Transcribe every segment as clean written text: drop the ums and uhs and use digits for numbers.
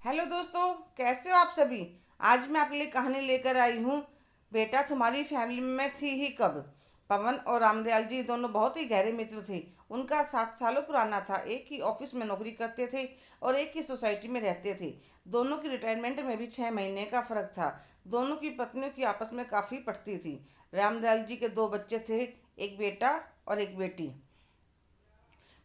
Hello दोस्तों, कैसे हो आप सभी। आज मैं आपके लिए कहानी लेकर आई हूँ। बेटा तुम्हारी फैमिली में थी ही कब। पवन और रामदयाल जी दोनों बहुत ही गहरे मित्र थे। उनका 7 सालों पुराना था। एक ही ऑफिस में नौकरी करते थे और एक ही सोसाइटी में रहते थे। दोनों की रिटायरमेंट में भी 6 महीने का फर्क था। दोनों की पत्नियों की आपस में काफ़ी पटती थी। रामदयाल जी के 2 बच्चे थे, एक बेटा और एक बेटी।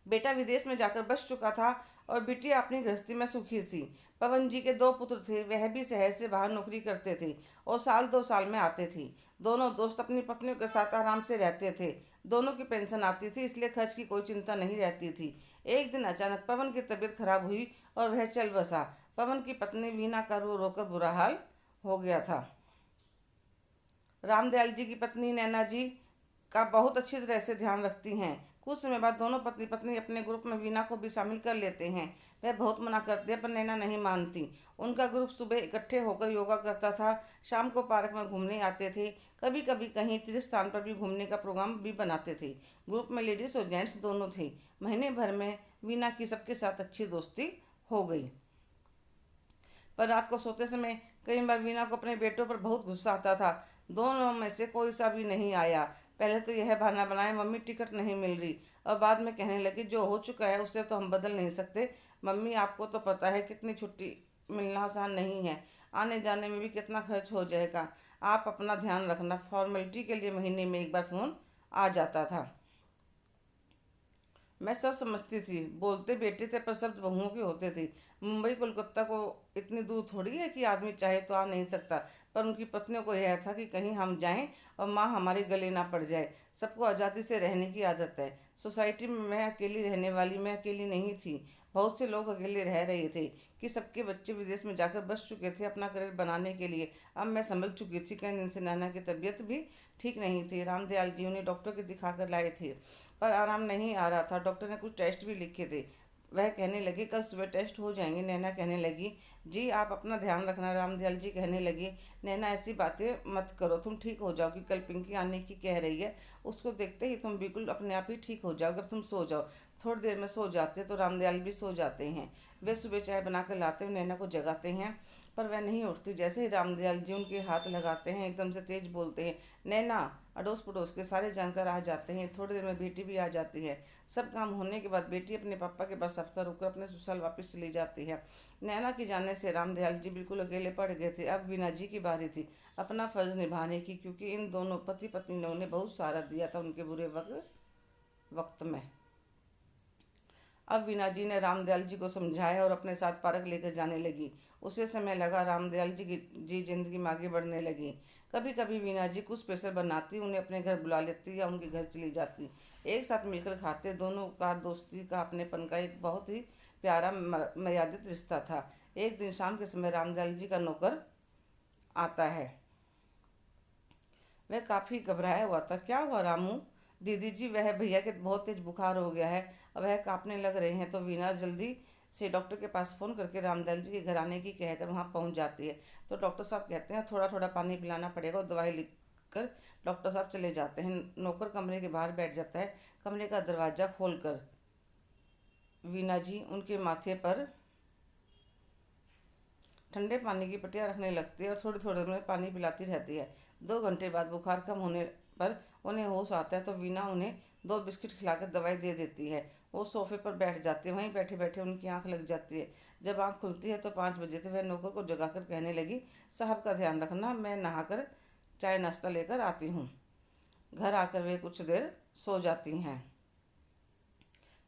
बेटा विदेश में जाकर बस चुका था और बिटिया अपनी गृहस्थी में सुखी थी। पवन जी के 2 पुत्र थे, वह भी शहर से बाहर नौकरी करते थे और साल 2 साल में आते थे। दोनों दोस्त अपनी पत्नियों के साथ आराम से रहते थे। दोनों की पेंशन आती थी, इसलिए खर्च की कोई चिंता नहीं रहती थी। एक दिन अचानक पवन की तबीयत खराब हुई और वह चल बसा। पवन की पत्नी वीना का रो रोकर बुरा हाल हो गया था। रामदयाल जी की पत्नी नैना जी का बहुत अच्छी तरह से ध्यान रखती हैं। कुछ समय बाद दोनों पति पत्नी अपने ग्रुप में वीना को भी शामिल कर लेते हैं। वह बहुत मना करती है पर नैना नहीं मानती। उनका ग्रुप सुबह इकट्ठे होकर योगा करता था, शाम को पार्क में घूमने आते थे, कभी कभी कहीं तीर्थ स्थान पर भी घूमने का प्रोग्राम भी बनाते थे। ग्रुप में लेडीज और जेंट्स दोनों थे। महीने भर में वीना की सबके साथ अच्छी दोस्ती हो गई। पर रात को सोते समय कई बार वीना को अपने बेटों पर बहुत गुस्सा आता था। दोनों में से कोई सा भी नहीं आया। पहले तो यह बहाना बनाए मम्मी टिकट नहीं मिल रही, और बाद में कहने लगी जो हो चुका है उसे तो हम बदल नहीं सकते। मम्मी आपको तो पता है कितनी छुट्टी मिलना आसान नहीं है, आने जाने में भी कितना खर्च हो जाएगा। आप अपना ध्यान रखना। फॉर्मेलिटी के लिए महीने में एक बार फ़ोन आ जाता था। मैं सब समझती थी, बोलते बेटे थे पर शब्द बहुओं के होते थे। मुंबई कोलकाता को इतनी दूर थोड़ी है कि आदमी चाहे तो आ नहीं सकता। पर उनकी पत्नियों को यह था कि कहीं हम जाएं और माँ हमारे गले ना पड़ जाए। सबको आज़ादी से रहने की आदत है। सोसाइटी में मैं अकेली रहने वाली, मैं अकेली नहीं थी। बहुत से लोग अकेले रह रहे थे कि सबके बच्चे विदेश में जाकर बस चुके थे अपना करियर बनाने के लिए। अब मैं समझ चुकी थी कि दिन से नाना की तबीयत भी ठीक नहीं थी। रामदयाल जी उन्हें डॉक्टर के दिखाकर लाए थे पर आराम नहीं आ रहा था। डॉक्टर ने कुछ टेस्ट भी लिखे थे। वह कहने लगे कल सुबह टेस्ट हो जाएंगे। नैना कहने लगी जी आप अपना ध्यान रखना। रामदयाल जी कहने लगे नैना ऐसी बातें मत करो, तुम ठीक हो जाओगी। कल पिंकी आने की कह रही है, उसको देखते ही तुम बिल्कुल अपने आप ही ठीक हो जाओगे। अब तुम सो जाओ। थोड़ी देर में सो जाते तो रामदयाल भी सो जाते हैं। वे सुबह चाय बनाकर लाते हुए नैना को जगाते हैं पर वह नहीं उठती। जैसे ही रामदयाल जी उनके हाथ लगाते हैं एकदम से तेज बोलते हैं नैना। अड़ोस पड़ोस के सारे जानकार आ जाते हैं। थोड़ी देर में बेटी भी आ जाती है। सब काम होने के बाद बेटी अपने पापा के पास हफ्ता रुककर अपने ससुराल वापस चली जाती है। नैना के जाने से रामदयाल जी बिल्कुल अकेले पड़ गए थे। अब वीना जी की बारी थी अपना फर्ज निभाने की, क्योंकि इन दोनों पति पत्नी ने उन्हें बहुत सहारा दिया था उनके बुरे वक्त में। अब वीना जी ने रामदयाल जी को समझाया और अपने साथ पार्क लेकर जाने लगी। उसे समय लगा रामदयाल जी जिंदगी में आगे बढ़ने लगी। कभी कभी वीना जी कुछ स्पेशल बनाती, उन्हें अपने घर बुला लेती या उनके घर चली जाती। एक साथ मिलकर खाते। दोनों का दोस्ती का अपनेपन का एक बहुत ही प्यारा मर्यादित रिश्ता था। एक दिन शाम के समय रामदयाल जी का नौकर आता है। वह काफ़ी घबराया हुआ था। क्या हुआ रामू। दीदी जी वह भैया के बहुत तेज बुखार हो गया है, अब वह कांपने लग रहे हैं। तो वीना जल्दी से डॉक्टर के पास फ़ोन करके रामदयाल जी के घर आने की कहकर वहाँ पहुँच जाती है। तो डॉक्टर साहब कहते हैं थोड़ा थोड़ा पानी पिलाना पड़ेगा, और दवाई लिख कर डॉक्टर साहब चले जाते हैं। नौकर कमरे के बाहर बैठ जाता है। कमरे का दरवाज़ा खोलकर वीना जी उनके माथे पर ठंडे पानी की पट्टियाँ रखने लगती है और थोड़ी थोड़ी देर में पानी पिलाती रहती है। 2 घंटे बाद बुखार कम होने पर उन्हें होश आता है तो वीना उन्हें 2 बिस्किट खिलाकर दवाई दे देती है। वो सोफे पर बैठ जाते हैं। वहीं बैठे बैठे उनकी आंख लग जाती है। जब आंख खुलती है तो 5 बजे थे। वह नौकर को जगाकर कहने लगी साहब का ध्यान रखना, मैं नहाकर चाय नाश्ता लेकर आती हूँ। घर आकर वे कुछ देर सो जाती हैं।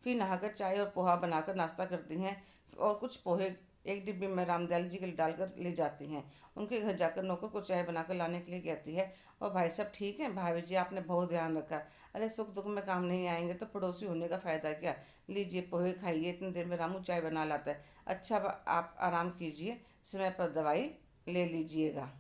फिर नहाकर चाय और पोहा बनाकर नाश्ता करती हैं और कुछ पोहे एक डिब्बे में रामदयाल जी के लिए डालकर ले जाती हैं। उनके घर जाकर नौकर को चाय बनाकर लाने के लिए कहती है। और भाई साहब ठीक है। भाभी जी आपने बहुत ध्यान रखा। अरे सुख दुख में काम नहीं आएंगे तो पड़ोसी होने का फ़ायदा क्या। लीजिए पोहे खाइए। इतनी देर में रामू चाय बना लाता है। अच्छा आप आराम कीजिए, समय पर दवाई ले लीजिएगा।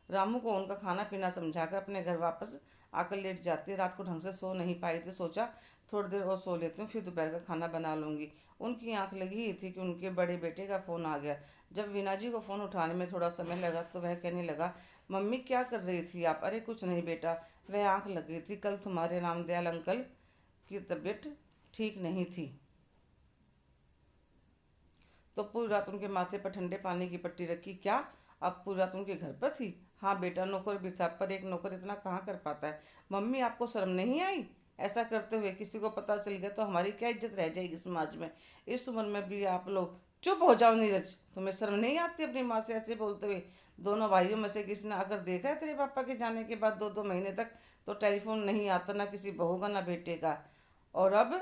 रामू को उनका खाना पीना समझाकर अपने घर वापस आकर लेट जाती है। रात को ढंग से सो नहीं पाई थी। सोचा थोड़ी देर और सो लेती हूँ, फिर दोपहर का खाना बना लूँगी। उनकी आंख लगी ही थी कि उनके बड़े बेटे का फ़ोन आ गया। जब वीना जी को फ़ोन उठाने में थोड़ा समय लगा तो वह कहने लगा मम्मी क्या कर रही थी आप। अरे कुछ नहीं बेटा, वह आंख लग गई थी। कल तुम्हारे रामदयाल अंकल की तबीयत ठीक नहीं थी। तो पूरी रात उनके माथे पर ठंडे पानी की पट्टी रखी। क्या आप पूरी रात उनके घर पर थी? हाँ बेटा, नौकर भी था, पर एक नौकर इतना कहाँ कर पाता है। मम्मी, आपको शर्म नहीं आई? ऐसा करते हुए किसी को पता चल गया तो हमारी क्या इज्जत रह जाएगी समाज में। इस उम्र में भी आप लोग। चुप हो जाओ नीरज, तुम्हें शर्म नहीं आती अपनी माँ से ऐसे बोलते हुए? दोनों भाइयों में से किसी ने आकर देखा है तेरे पापा के जाने के बाद 2-2 महीने तक तो टेलीफोन नहीं आता, ना किसी बहू का ना बेटे का, और अब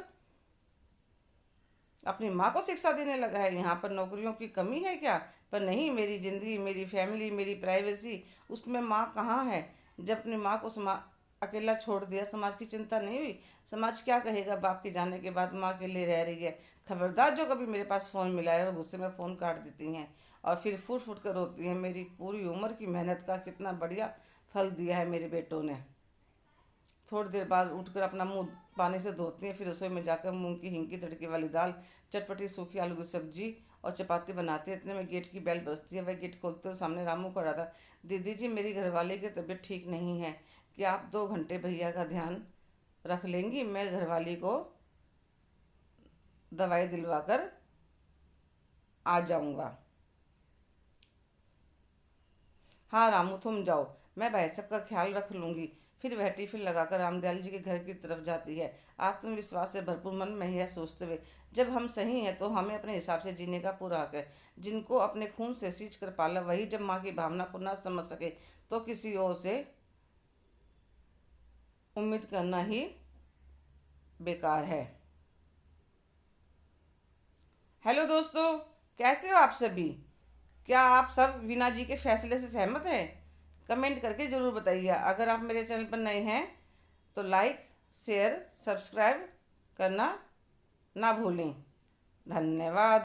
अपनी माँ को शिक्षा देने लगा है। यहाँ पर नौकरियों की कमी है क्या? पर नहीं, मेरी ज़िंदगी, मेरी फैमिली, मेरी प्राइवेसी, उसमें माँ कहाँ है? जब अपनी माँ को अकेला छोड़ दिया, समाज की चिंता नहीं हुई? समाज क्या कहेगा बाप के जाने के बाद माँ के लिए रह रही है? खबरदार जो कभी मेरे पास फ़ोन मिला है और गुस्से में फ़ोन काट देती हैं और फिर फूट फूट कर रोती हैं। मेरी पूरी उम्र की मेहनत का कितना बढ़िया फल दिया है मेरे बेटों ने। थोड़ी देर बाद उठकर अपना मुंह पानी से धोती हैं, फिर रसोई में जाकर मूंग की हिंग की तड़के वाली दाल, चटपटी सूखी आलू की सब्जी और चपाती बनाती है। इतने में गेट की बेल बजती है। वह गेट खोलते हुए सामने रामू खड़ा था। दीदी जी, मेरी घरवाली की तबीयत ठीक नहीं है, क्या आप 2 घंटे भैया का ध्यान रख लेंगी? मैं घरवाली को दवाई दिलवा कर आ जाऊंगा। हाँ रामू, तुम जाओ, मैं भाई साहब का ख्याल रख लूंगी। फिर वह टिफिन लगाकर रामदयाल जी के घर की तरफ जाती है, आत्मविश्वास से भरपूर मन में यह सोचते हुए, जब हम सही हैं तो हमें अपने हिसाब से जीने का पूरा हक है। जिनको अपने खून से सींच कर पाला, वही जब माँ की भावना को ना समझ सके तो किसी और से उम्मीद करना ही बेकार है। हेलो दोस्तों, कैसे हो आप सभी? क्या आप सब वीना जी के फैसले से सहमत हैं? कमेंट करके ज़रूर बताइए। अगर आप मेरे चैनल पर नए हैं तो लाइक, शेयर, सब्सक्राइब करना ना भूलें। धन्यवाद।